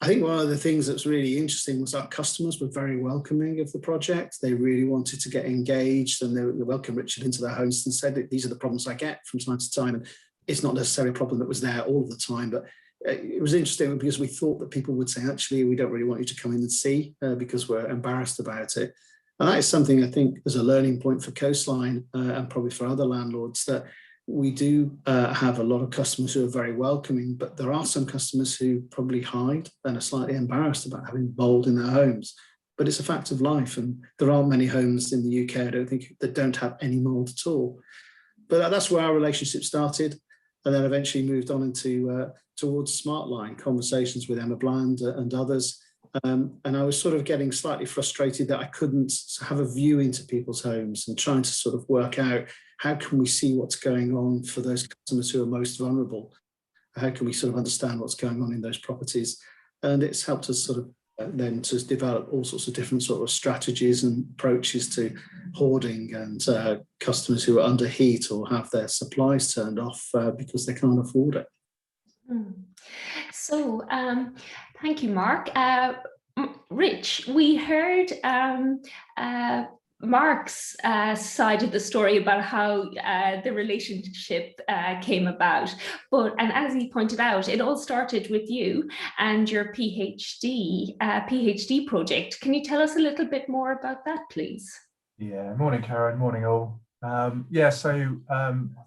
I think one of the things that's really interesting was our customers were very welcoming of the project. They really wanted to get engaged, and they welcomed Richard into their homes and said that these are the problems I get from time to time. And it's not necessarily a problem that was there all the time, but it was interesting because we thought that people would say, actually, we don't really want you to come in and see because we're embarrassed about it. And that is something I think is a learning point for Coastline and probably for other landlords, that we do have a lot of customers who are very welcoming, but there are some customers who probably hide and are slightly embarrassed about having mold in their homes. But it's a fact of life, and there aren't many homes in the UK, I don't think, that don't have any mold at all. But that's where our relationship started, and then eventually moved on into towards Smartline, conversations with Emma Bland and others. And I was sort of getting slightly frustrated that I couldn't have a view into people's homes and trying to sort of work out, how can we see what's going on for those customers who are most vulnerable? How can we sort of understand what's going on in those properties? And it's helped us sort of then to develop all sorts of different sort of strategies and approaches to hoarding and customers who are under heat or have their supplies turned off because they can't afford it. So thank you, Mark. Rich, we heard Mark's side of the story about how the relationship came about, and as he pointed out, it all started with you and your PhD project. Can you tell us a little bit more about that, please? Yeah, morning, Karen, morning all. I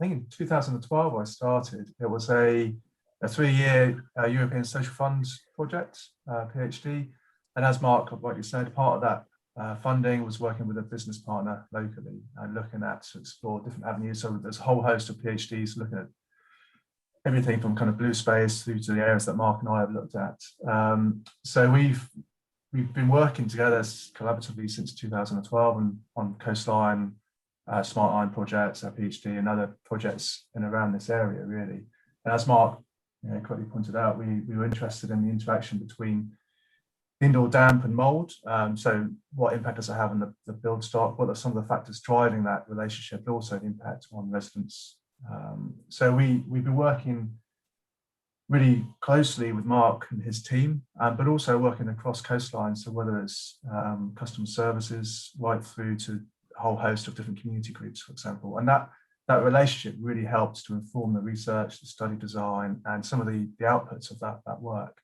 think in 2012 I started. It was a 3-year European Social Funds project, PhD, and as Mark rightly said, part of that funding was working with a business partner locally and looking at to explore different avenues. So there's a whole host of PhDs looking at everything from kind of blue space through to the areas that Mark and I have looked at. So we've been working together collaboratively since 2012 and on Coastline, Smartline projects, our PhD, and other projects in around this area really. And as Mark correctly pointed out, we were interested in the interaction between indoor damp and mold. So what impact does it have on the build stock? What are some of the factors driving that relationship, but also the impact on residents? So we've been working really closely with Mark and his team, but also working across Coastline. So whether it's customer services, right through to a whole host of different community groups, for example. And that relationship really helps to inform the research, the study design, and some of the outputs of that work.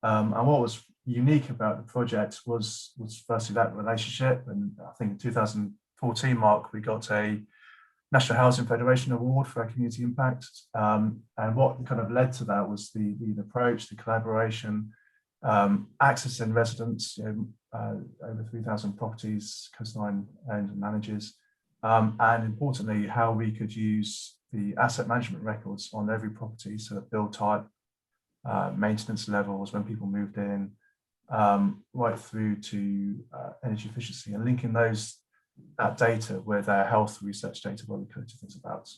And what was unique about the project was firstly that relationship. And I think in 2014, Mark, we got a National Housing Federation Award for our community impact. And what kind of led to that was the approach, the collaboration, accessing residents, over 3,000 properties, Coastline owns and manages. And importantly, how we could use the asset management records on every property, so that build type, maintenance levels, when people moved in, right through to energy efficiency, and linking that data with our health research data, where we could do things about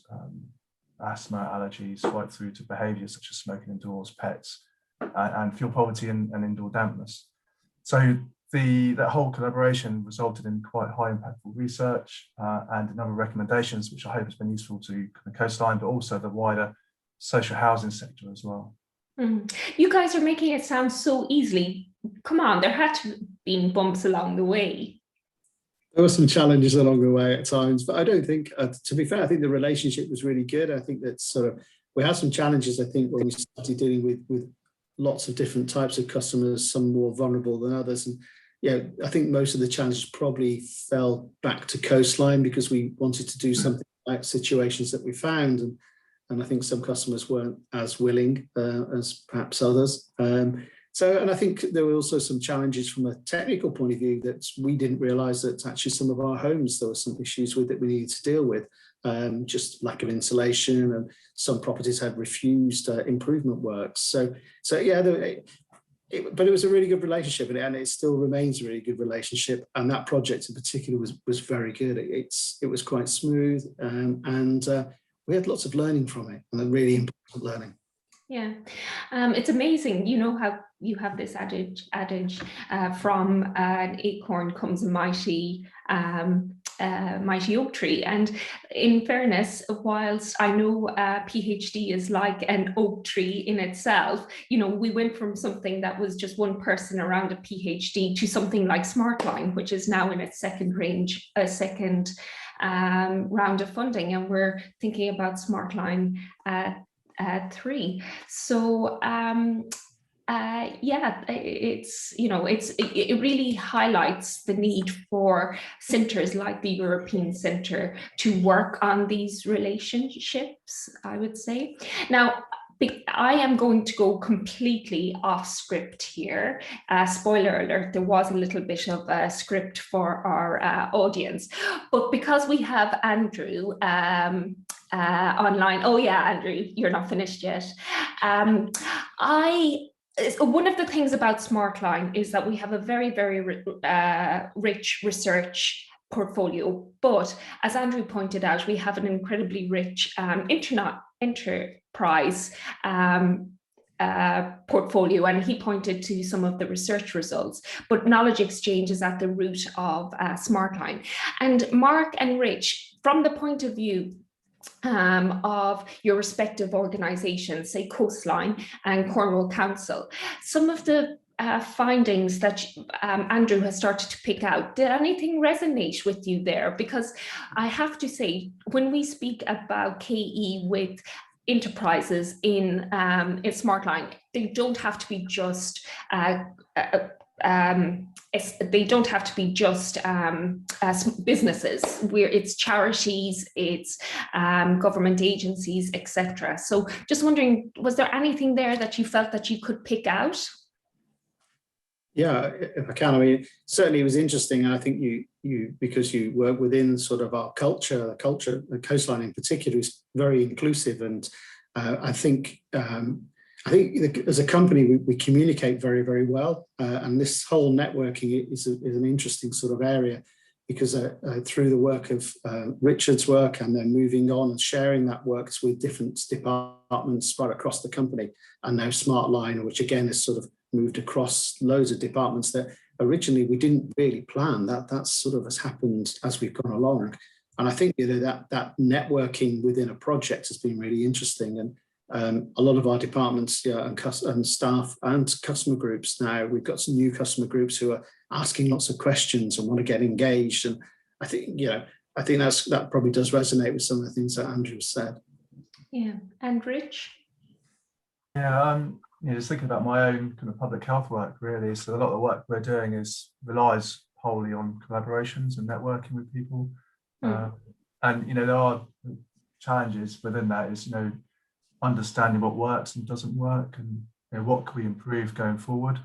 asthma, allergies, right through to behaviours such as smoking indoors, pets, and fuel poverty and indoor dampness. So that whole collaboration resulted in quite high impactful research and a number of recommendations, which I hope has been useful to the Coastline, but also the wider social housing sector as well. You guys are making it sound so easily. Come on, there had to have been bumps along the way. There were some challenges along the way at times, but I don't think, to be fair, I think the relationship was really good. I think that we had some challenges, I think, when we started dealing with lots of different types of customers, some more vulnerable than others. And I think most of the challenges probably fell back to Coastline because we wanted to do something about situations that we found. And I think some customers weren't as willing as perhaps others. And I think there were also some challenges from a technical point of view that we didn't realise that actually some of our homes, there were some issues with that we needed to deal with, just lack of insulation, and some properties had refused improvement works. But it was a really good relationship, and it still remains a really good relationship. And that project in particular was very good. It was quite smooth, and we had lots of learning from it, and then really important learning. Yeah, it's amazing. You know how you have this adage from an acorn comes a mighty mighty oak tree. And in fairness, whilst I know PhD is like an oak tree in itself, you know, we went from something that was just one person around a PhD to something like Smartline, which is now in its second round of funding, and we're thinking about Smartline 3. So yeah, it really highlights the need for centres like the European Centre to work on these relationships, I would say. Now, I am going to go completely off script here. Spoiler alert, there was a little bit of a script for our audience, but because we have Andrew online. Oh yeah, Andrew, you're not finished yet. One of the things about Smartline is that we have a very, very rich research portfolio, but as Andrew pointed out, we have an incredibly rich enterprise portfolio, and he pointed to some of the research results, but knowledge exchange is at the root of Smartline. And Mark and Rich, from the point of view of your respective organisations, say Coastline and Cornwall Council, some of the findings that Andrew has started to pick out, did anything resonate with you there? Because I have to say, when we speak about KE with enterprises in Smartline, they don't have to be just businesses, where it's charities, it's government agencies, etc. So just wondering, was there anything there that you felt that you could pick out? Yeah, if I can. I mean, certainly it was interesting. And I think you because you work within sort of our culture, the Coastline in particular is very inclusive. And I think as a company, we communicate very, very well. And this whole networking is an interesting sort of area, because through the work of Richard's work, and then moving on and sharing that work with different departments right across the company, and now Smartline, which again has sort of moved across loads of departments that originally we didn't really plan. That sort of has happened as we've gone along. And I think that networking within a project has been really interesting. And a lot of our departments and staff and customer groups now, we've got some new customer groups who are asking lots of questions and want to get engaged. And I think that probably does resonate with some of the things that Andrew said. Yeah, and Rich? Yeah, just thinking about my own kind of public health work, really. So a lot of the work we're doing relies wholly on collaborations and networking with people. And there are challenges within that. Is understanding what works and doesn't work, and what can we improve going forward.